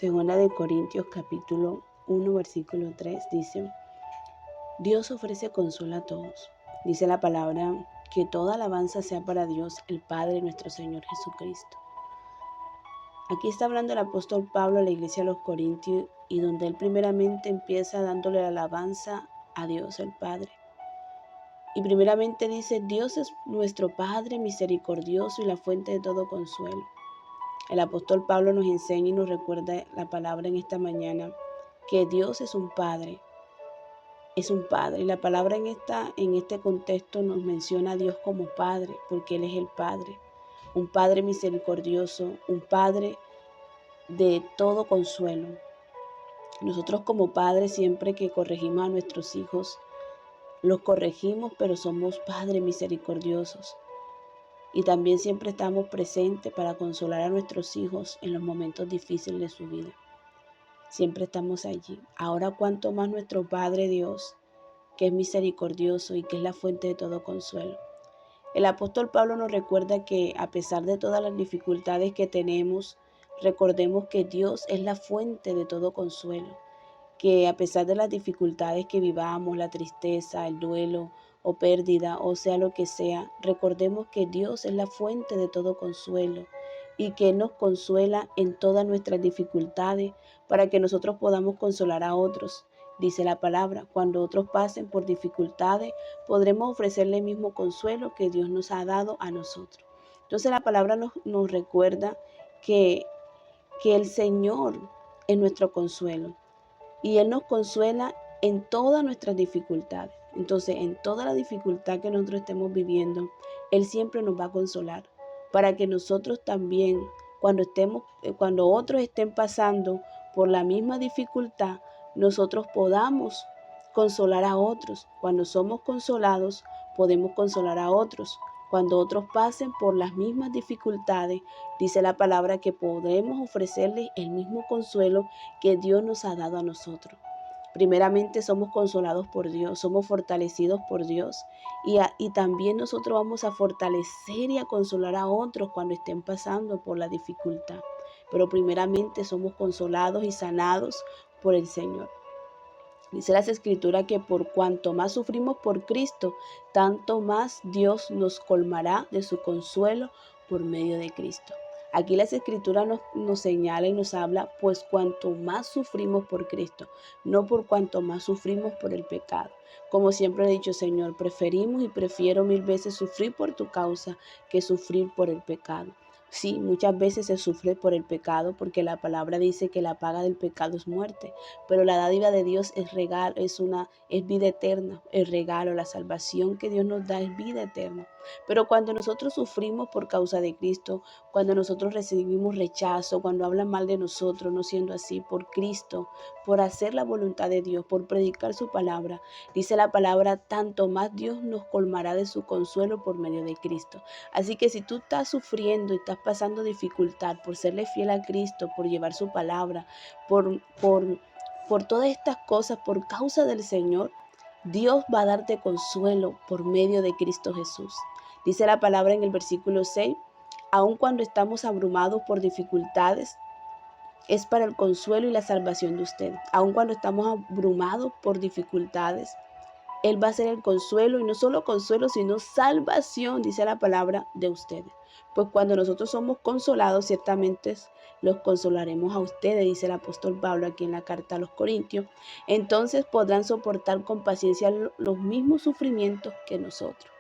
Segunda de Corintios capítulo 1 versículo 3 dice: Dios ofrece consuelo a todos. Dice la palabra que toda alabanza sea para Dios, el Padre, nuestro Señor Jesucristo. Aquí está hablando el apóstol Pablo a la iglesia de los Corintios y donde él primeramente empieza dándole la alabanza a Dios, el Padre. Y primeramente dice: Dios es nuestro Padre misericordioso y la fuente de todo consuelo. El apóstol Pablo nos enseña y nos recuerda la palabra en esta mañana, que Dios es un Padre. Es un Padre. Y la palabra en este contexto nos menciona a Dios como Padre, porque Él es el Padre. Un Padre misericordioso, un Padre de todo consuelo. Nosotros como padres, siempre que corregimos a nuestros hijos, los corregimos, pero somos padres misericordiosos. Y también siempre estamos presentes para consolar a nuestros hijos en los momentos difíciles de su vida. Siempre estamos allí. Ahora cuanto más nuestro Padre Dios, que es misericordioso y que es la fuente de todo consuelo. El apóstol Pablo nos recuerda que a pesar de todas las dificultades que tenemos, recordemos que Dios es la fuente de todo consuelo. Que a pesar de las dificultades que vivamos, la tristeza, el duelo o pérdida, o sea lo que sea, recordemos que Dios es la fuente de todo consuelo y que nos consuela en todas nuestras dificultades para que nosotros podamos consolar a otros. Dice la palabra, cuando otros pasen por dificultades, podremos ofrecerle el mismo consuelo que Dios nos ha dado a nosotros. Entonces la palabra nos recuerda que el Señor es nuestro consuelo. Y Él nos consuela en todas nuestras dificultades. Entonces, en toda la dificultad que nosotros estemos viviendo, Él siempre nos va a consolar. Para que nosotros también, cuando otros estén pasando por la misma dificultad, nosotros podamos consolar a otros. Cuando somos consolados, podemos consolar a otros. Cuando otros pasen por las mismas dificultades, dice la palabra que podremos ofrecerles el mismo consuelo que Dios nos ha dado a nosotros. Primeramente somos consolados por Dios, somos fortalecidos por Dios y también nosotros vamos a fortalecer y a consolar a otros cuando estén pasando por la dificultad. Pero primeramente somos consolados y sanados por el Señor. Dice las Escrituras que por cuanto más sufrimos por Cristo, tanto más Dios nos colmará de su consuelo por medio de Cristo. Aquí las Escrituras nos señala y nos habla, pues cuanto más sufrimos por Cristo, no por cuanto más sufrimos por el pecado. Como siempre he dicho, Señor, preferimos y prefiero 1000 veces sufrir por tu causa que sufrir por el pecado. Sí, muchas veces se sufre por el pecado porque la palabra dice que la paga del pecado es muerte, pero la dádiva de Dios es regalo, es vida eterna, el regalo, la salvación que Dios nos da es vida eterna. Pero cuando nosotros sufrimos por causa de Cristo, cuando nosotros recibimos rechazo, cuando hablan mal de nosotros, no siendo así, por Cristo, por hacer la voluntad de Dios, por predicar su palabra, dice la palabra, tanto más Dios nos colmará de su consuelo por medio de Cristo. Así que si tú estás sufriendo y estás pasando dificultad por serle fiel a Cristo, por llevar su palabra, por todas estas cosas, por causa del Señor, Dios va a darte consuelo por medio de Cristo Jesús. Dice la palabra en el versículo 6, aun cuando estamos abrumados por dificultades, es para el consuelo y la salvación de ustedes. Aun cuando estamos abrumados por dificultades, Él va a ser el consuelo, y no solo consuelo, sino salvación, dice la palabra, de ustedes. Pues cuando nosotros somos consolados, ciertamente los consolaremos a ustedes, dice el apóstol Pablo aquí en la carta a los Corintios. Entonces podrán soportar con paciencia los mismos sufrimientos que nosotros.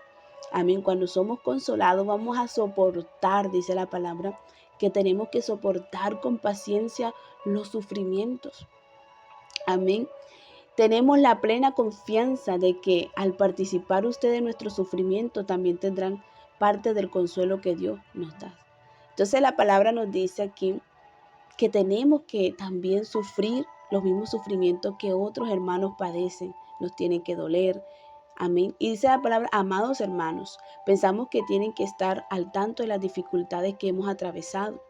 Amén. Cuando somos consolados, vamos a soportar, dice la palabra, que tenemos que soportar con paciencia los sufrimientos. Amén. Tenemos la plena confianza de que al participar ustedes en nuestro sufrimiento también tendrán parte del consuelo que Dios nos da. Entonces la palabra nos dice aquí que tenemos que también sufrir los mismos sufrimientos que otros hermanos padecen, nos tienen que doler. Amén. Y dice la palabra, amados hermanos, pensamos que tienen que estar al tanto de las dificultades que hemos atravesado.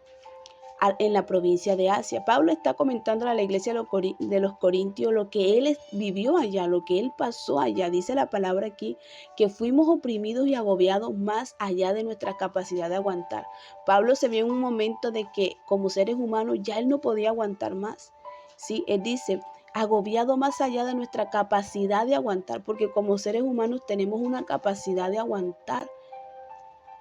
en la provincia de Asia. Pablo está comentando a la iglesia de los Corintios lo que él vivió allá, lo que él pasó allá. Dice la palabra aquí que fuimos oprimidos y agobiados más allá de nuestra capacidad de aguantar. Pablo se vio en un momento de que como seres humanos ya él no podía aguantar más. Sí, él dice, agobiado más allá de nuestra capacidad de aguantar, porque como seres humanos tenemos una capacidad de aguantar.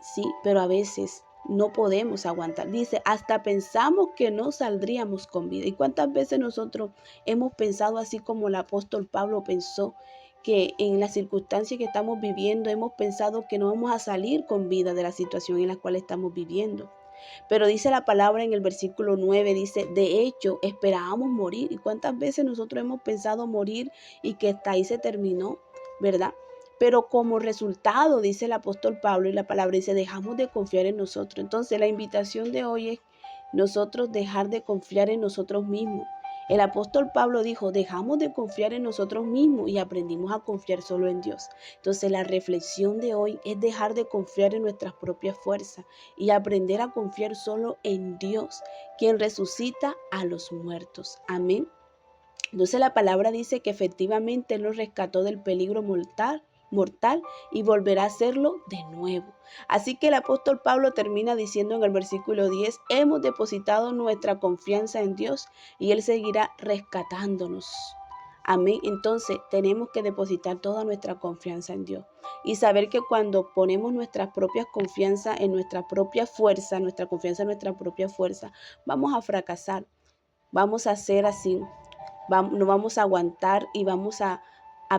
Sí, pero a veces no podemos aguantar. Dice, hasta pensamos que no saldríamos con vida. ¿Y cuántas veces nosotros hemos pensado así como el apóstol Pablo pensó, que en las circunstancias que estamos viviendo hemos pensado que no vamos a salir con vida de la situación en la cual estamos viviendo? Pero dice la palabra en el versículo 9, dice, de hecho, esperábamos morir. ¿Y cuántas veces nosotros hemos pensado morir y que hasta ahí se terminó, verdad? Pero como resultado, dice el apóstol Pablo, y la palabra dice, dejamos de confiar en nosotros. Entonces la invitación de hoy es nosotros dejar de confiar en nosotros mismos. El apóstol Pablo dijo, dejamos de confiar en nosotros mismos y aprendimos a confiar solo en Dios. Entonces la reflexión de hoy es dejar de confiar en nuestras propias fuerzas y aprender a confiar solo en Dios, quien resucita a los muertos. Amén. Entonces la palabra dice que efectivamente Él nos rescató del peligro mortal y volverá a hacerlo de nuevo. Así que el apóstol Pablo termina diciendo en el versículo 10, hemos depositado nuestra confianza en Dios y Él seguirá rescatándonos. Amén. Entonces tenemos que depositar toda nuestra confianza en Dios y saber que cuando ponemos nuestras propias confianzas en nuestra propia fuerza, nuestra confianza en nuestra propia fuerza, vamos a fracasar, vamos a ser así. No vamos a aguantar y vamos a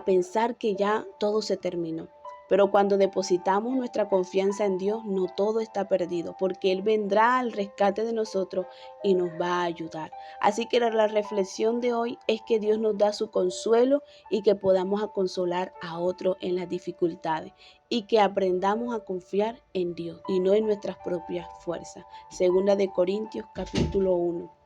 pensar que ya todo se terminó. Pero cuando depositamos nuestra confianza en Dios, no todo está perdido, porque Él vendrá al rescate de nosotros y nos va a ayudar. Así que la reflexión de hoy es que Dios nos da su consuelo y que podamos consolar a otros en las dificultades y que aprendamos a confiar en Dios y no en nuestras propias fuerzas. Segunda de Corintios capítulo 1.